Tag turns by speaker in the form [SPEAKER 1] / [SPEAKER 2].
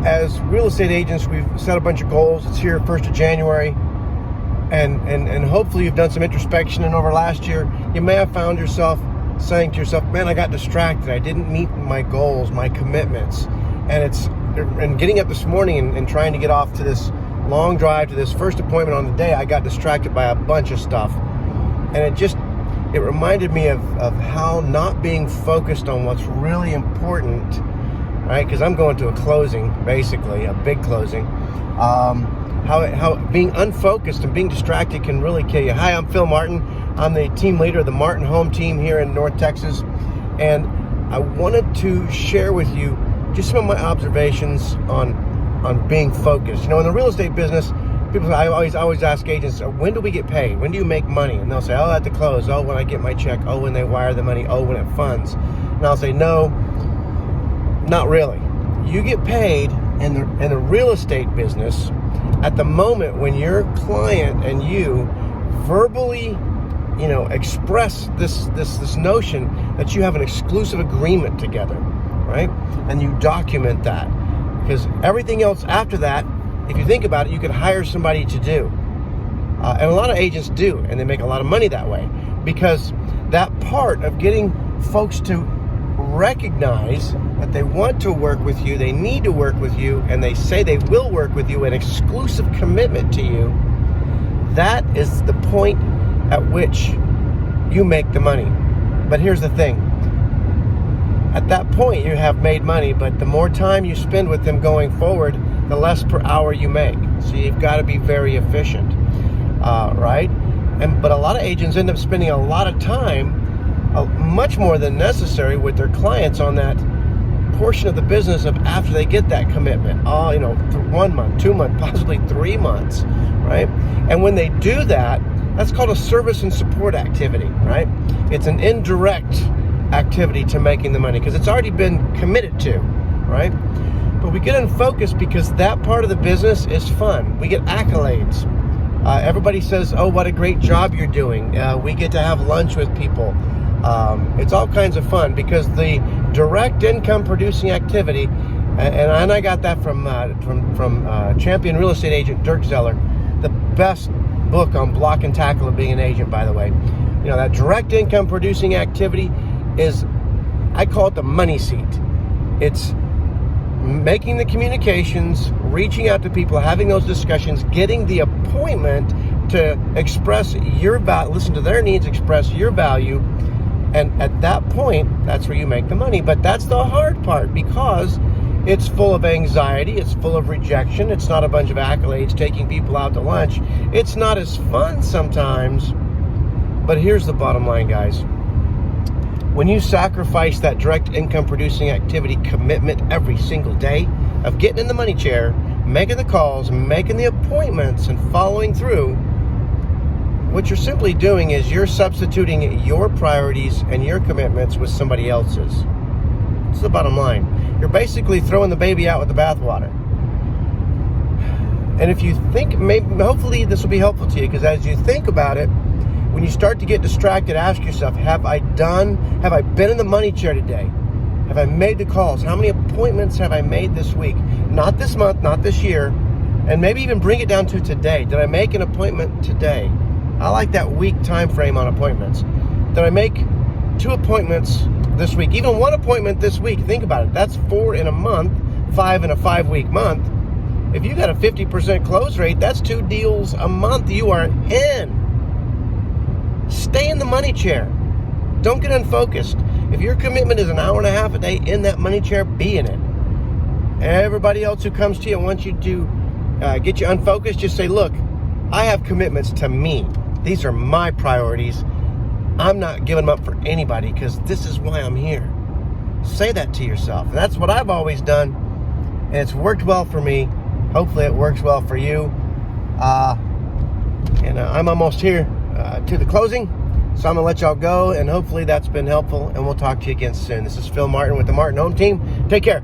[SPEAKER 1] As real estate agents, we've set a bunch of goals. It's here 1st of January. And hopefully you've done some introspection. And over last year, you may have found yourself saying to yourself, man, I got distracted. I didn't meet my goals, my commitments. And getting up this morning and trying to get off to this long drive to this first appointment on the day, I got distracted by a bunch of stuff. And it reminded me of how not being focused on what's really important, right? Because I'm going to a closing, basically, a big closing. How being unfocused and being distracted can really kill you. Hi, I'm Phil Martin. I'm the team leader of the Martin Home Team here in North Texas. And I wanted to share with you just some of my observations on being focused. In the real estate business, I always ask agents, when do we get paid? When do you make money? And they'll say, oh, at the close. Oh, when I get my check. Oh, when they wire the money. Oh, when it funds. And I'll say, no, not really. You get paid in the real estate business at the moment when your client and you verbally, express this notion that you have an exclusive agreement together, right? And you document that. Because everything else after that, if you think about it, you could hire somebody to do. And a lot of agents do, and they make a lot of money that way. Because that part of getting folks to recognize that they want to work with you, they need to work with you, and they say they will work with you, an exclusive commitment to you, that is the point at which you make the money. But here's the thing. At that point, you have made money, but the more time you spend with them going forward, the less per hour you make. So you've got to be very efficient, right? But a lot of agents end up spending a lot of time, much more than necessary, with their clients on that portion of the business of after they get that commitment. 1 month, 2 months, possibly 3 months, right? And when they do that, that's called a service and support activity, right? It's an indirect activity to making the money because it's already been committed to, right? But we get unfocused because that part of the business is fun. We get accolades. Everybody says, oh, what a great job you're doing. We get to have lunch with people. It's all kinds of fun because the direct income producing activity, and I got that from champion real estate agent Dirk Zeller, the best book on block and tackle of being an agent, by the way. That direct income producing activity is, I call it the money seat. It's making the communications, reaching out to people, having those discussions, getting the appointment to express your value, listen to their needs, express your value. And at that point, that's where you make the money. But that's the hard part because it's full of anxiety. It's full of rejection. It's not a bunch of accolades, taking people out to lunch. It's not as fun sometimes. But here's the bottom line, guys. When you sacrifice that direct income producing activity commitment every single day of getting in the money chair, making the calls, making the appointments, and following through, what you're simply doing is you're substituting your priorities and your commitments with somebody else's. That's the bottom line. You're basically throwing the baby out with the bathwater. And if you think, hopefully this will be helpful to you, because as you think about it, when you start to get distracted, ask yourself, have I been in the money chair today? Have I made the calls? How many appointments have I made this week? Not this month, not this year. And maybe even bring it down to today. Did I make an appointment today? I like that week time frame on appointments. Did I make 2 appointments this week? Even 1 appointment this week. Think about it. That's 4 in a month, 5 in a 5-week month. If you got a 50% close rate, that's 2 deals a month you are in. Stay in the money chair. Don't get unfocused. If your commitment is an hour and a half a day in that money chair, be in it. Everybody else who comes to you and wants you to get you unfocused, just say, look, I have commitments to me. These are my priorities. I'm not giving them up for anybody because this is why I'm here. Say that to yourself. And that's what I've always done, and it's worked well for me. Hopefully it works well for you. I'm almost here to the closing, so I'm going to let y'all go, and hopefully that's been helpful, and we'll talk to you again soon. This is Phil Martin with the Martin Home Team. Take care.